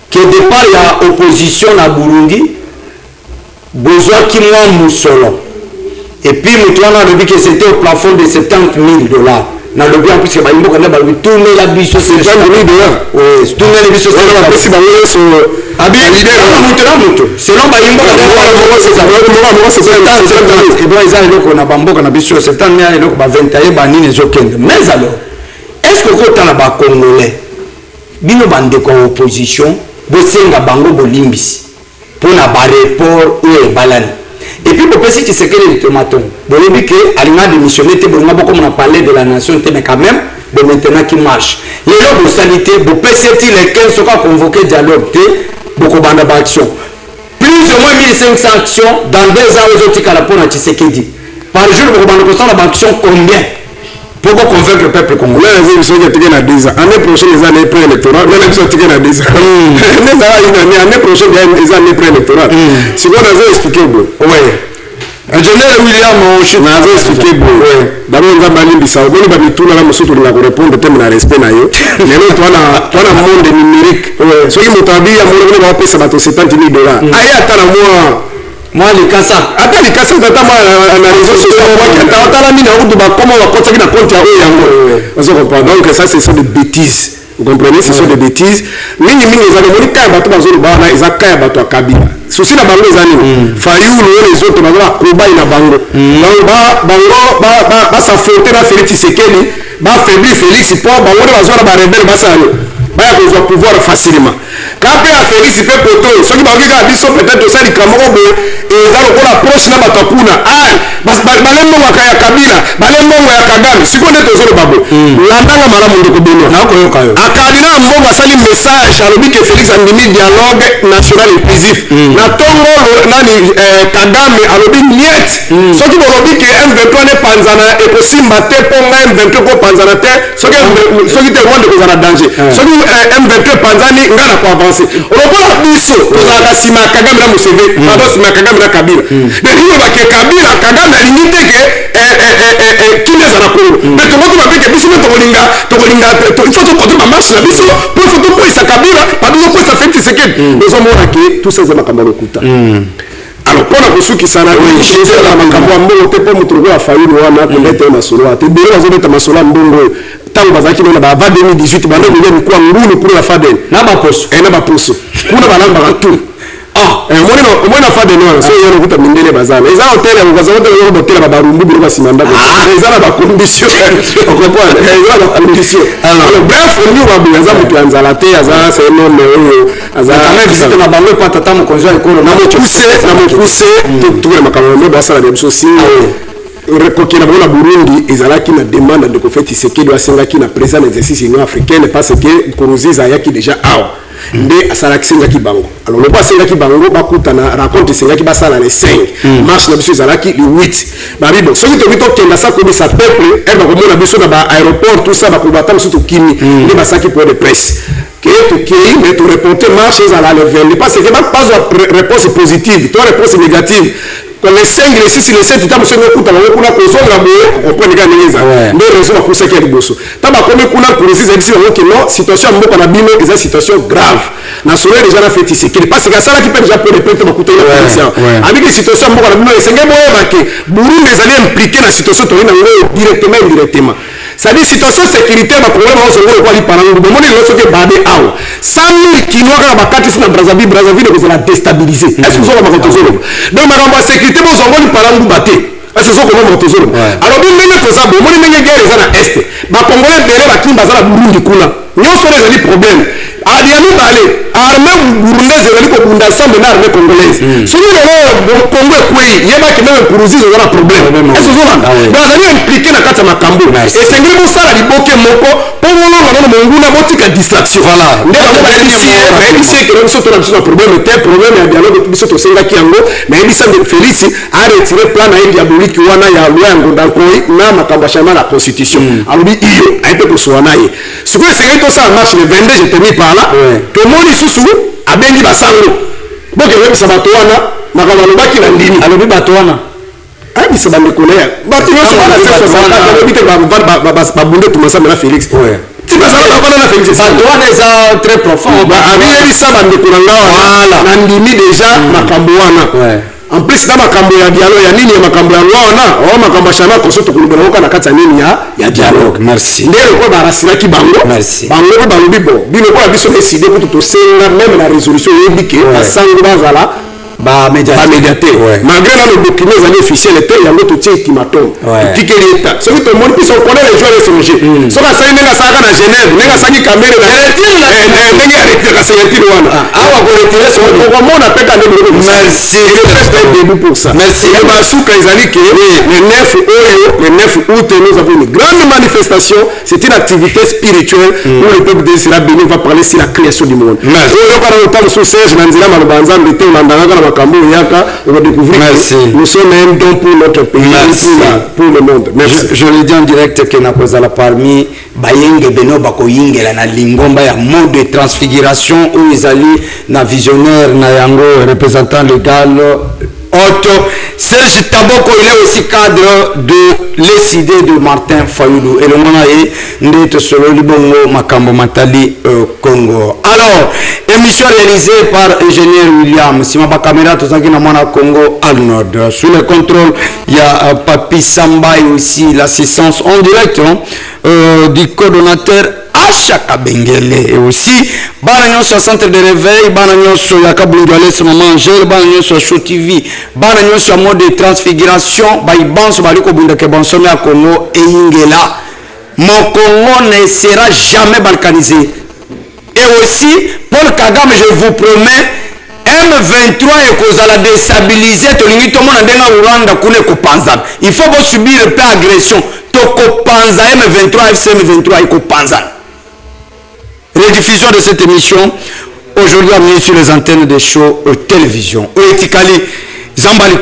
que départ il y a opposition à Burundi, besoin qui moi moussolon. Et puis, nous avons dit que c'était au plafond de $70,000. Dans le bien, puisque nous avons tourné la biche, c'est $70,000. Oui, tourner la biche, c'est selon Bayimbo, mais alors, est-ce que quand on a Congolais, bino bande ko opposition, bosenga bango bolimbisi pour na report ou balani. Et puis pour préciser c'est que les tomates, bolobi que alina démissionné te bolonga beaucoup on a parlé de la nation mais quand même bon maintenant qui marche. Les lois de sanité, bon PCT les 15 sont convoqué dialogue te beaucoup bande d'action. Plus ou moins 1500 actions dans 2 ans aux autres à la pour Tshisekedi. Par jour beaucoup bande constant la action combien? Pour convaincre le peuple congolais, les gens qui ont 10 ans. L'année prochaine, les années pré-électorales, les gens qui ont 10 ans. L'année prochaine, les années pré-électorales. Si vous avez expliqué, oui. Ingénieur William, je n'avais expliqué. D'abord, on va aller bisous. On va aller tout là, monsieur, pour répondre, thème de respect. Mais là, toi, le monde numérique. Ceux qui m'ont habillé, on va payer ça $70,000. Aïe, attends, moi les kasa ata les kasa tata moi na réseaux sociaux moi tata la mine ou ba comment on compte na compte ya o yango donc ça ce sont des bêtises vous comprenez ce sont des bêtises mingi za moni ka bato bazolo ba na za ka bato akabila souci na bango ezani fayulu les autres bazala koba ina bango donc ba s'affronter na Félix Tshisekedi ba faiblir Félix pour bango bazala ba rebelle basalo ba ya pouvoir pouvoir facilement quand pe a Félix fait poto ceux qui bangi ka biso peut-être ça likamoko bo eza lokola proche na bato kuna balembo ya kabila balembo ya kagame siko nde tozolo babo landanga malamu ndeko beno akabila mbongo asali message alobi ke Félix andimi dialogue national inclusif na tongo nani kagame alobi niet soki bolobi ke M23 ne panzana ekosimba te ponga M23 ko panzana te soki te rwanda kozala danger soki M23 panzani nga na ko avancer lokola biso tozalaka nsima ya kagame na Museveni pardon nsima ya kagame na kabila dekino bake kabila kagame alingi te ke kine ezala kongo mais tokoki bape ke biso mpe tokolinga ifo tokontre bamarshe na biso po ifo tokwesa kabila pardon tokwesa Félix Tshisekedi ozomona ke tout ça eza makambo ya lokuta alors mpona kosukisana na makambo ya mbongo te mpo moto lokola fayulu wana kobeta ye masolo ate ebele bazobeta masolo ya mbongo oyo ntango bazalaki nona bava 2018 banda kolia mikuwa ngulu kuna ya faden na baposo kuna balambaka tu omona faden wana so yana kuta mindele bazala eza hotel ya kokaza hotel ya botela babarumbu bino basima ndako eza na bacondition okomprendre eza na bacondition alors bref olingi babuya aza moto ya nzala te aza c'est un homme oyo aza visite na bango epa tata mokonzi ya ekolo na mokuse tukuna makambo mo basala na biso singa kokena bango na Burundi ezalaki na demande de Félix Tshisekedi asengaki na président de l'exercice union africaine parce que Nkurunziza ayaki déjà awa nde asalaki sengaki bango alors loko asengaki bango bakutana rencontre esengaki basala le 5 marche na biso ezalaki le 8 babi bon soki toki tokenda sa kobisa peuple bakomona biso na baaéroport tout ça bakobata mosusu tokimi nde basaki point de presse mais tu reporter marche à la level. Parce que pas de réponse positive, toi réponse négative. Les 5, les 6, les 7, tu as besoin de on comprend les gars, mais raison pour ça qu'il y a des bosses. Tu as besoin de préciser que non, situation est une situation grave. Na soleil déjà na fait ici. Qu'il passe que ça là qui peut déjà pour répéter beaucoup de la avec les situations beaucoup la bino, c'est ngebo que Burundi les alliés impliqués dans la situation directement ou indirectement. Ça dit situation sécurité ma problème au second quoi li paranga bo moni loso ke bade aw 100 000 kinois ka bakati sina Brazzaville ko la déstabiliser est-ce que vous avez ma donc ma sécurité bo zongo li paranga baté est-ce que vous avez ma tesoro alors bien ndenge ko ça bo moni ndenge guerre za na est ba congolais bele ba kimba za la Burundi kuna nyoso les problème adiamu bale armée burundaise ezali kobunda ensemble na armée congolaise soki lelo congo ekwei yeba ke meme puruzi eza na problème est-ce que ozolanda bazali impliqué na kati ya makambo esengeli bosala liboke moko mpo bolonga nano monguna botika distraction nde bayebisi ekele biso tona biso na problème te problème ya dialogue biso tosengaki yango nayebisa félix aretire plan na ye diaboliki wana ya loi ya ngondankoi na makambo ya changement la constitution alobi iyo ayepe kosowa na ye sikoyo esengeli tosala marche le 22 je termine par là tomoni susu abengi basango boke yebisa bato wana makambo alobaki na ndimi alobi bato wana ayebisa bandeko na ye bato nyonso alobi te babunde tumasamba na félix tibazala babana na félix bato wana eza très profond abiyebisa bandeko na nga na ndimi déjà makambo wana en plus na makambo ya dialogue ya nini ya makambo ya rwanda o makambo ya chama koso tokulubela oka na kati ya nini ya dialogue merci ndelo ko barasiraki bango bango ko balobi bo bino ko biso décider ko tosenga même la résolution yebike basango bazala ba médiateur malgré le document les officiels était il y a notre ultimatum tikeli état ce que tout le monde puisse connaître les joueurs étrangers so ka sa ndenga sa na Genève ndenga sa ki kamere na ndenga retire sa retire wana awa ko retire so ko mona peka de merci c'est début pour ça merci et ba souka ezali que le 9 août nous avons une grande manifestation c'est une activité spirituelle où le peuple d'Israël béni va parler sur la création du monde merci yo para autant so Serge Nanzila malobanza mbete ondanga merci. Nous sommes un don pour notre pays, merci. Pour le monde. Merci. Je le dis en direct que nakozala parmi bayenge beno bakoyinge la na lingomba ya mode de transfiguration où ils allaient na visionnaire na yango représentant légal Otto Serge Taboko, il est aussi cadre de l'ECD de Martin Fayoulou et le monaï Ndete Solo Libongo Makambo Matali Congo. Alors, émission réalisée par ingénieur William Simaba Kamera Tozaki Namana Congo al Nord. Sous le contrôle, il y a Papi Samba et aussi l'assistance en direct du coordonnateur Achaka Bengele et aussi Banagnon sur centre de réveil, Banagnon sur Yakabungale ce moment Angèle, Banagnon sur Show TV, Banagnon sur mode de transfiguration, Baïban sur Baliko Bundake Bonsome à Congo et Ingela. Mon Congo ne sera jamais balkanisé. Et aussi, Paul Kagame, je vous promets, M23 et Kozala déstabiliser tout le monde Rwanda Kune Kopanza. Il faut pas subir le plan agression. Toko Panza M23 FC M23 et Kopanza. Rediffusion de cette émission aujourd'hui amenée sur les antennes des shows télévision. Oetikali Zambali.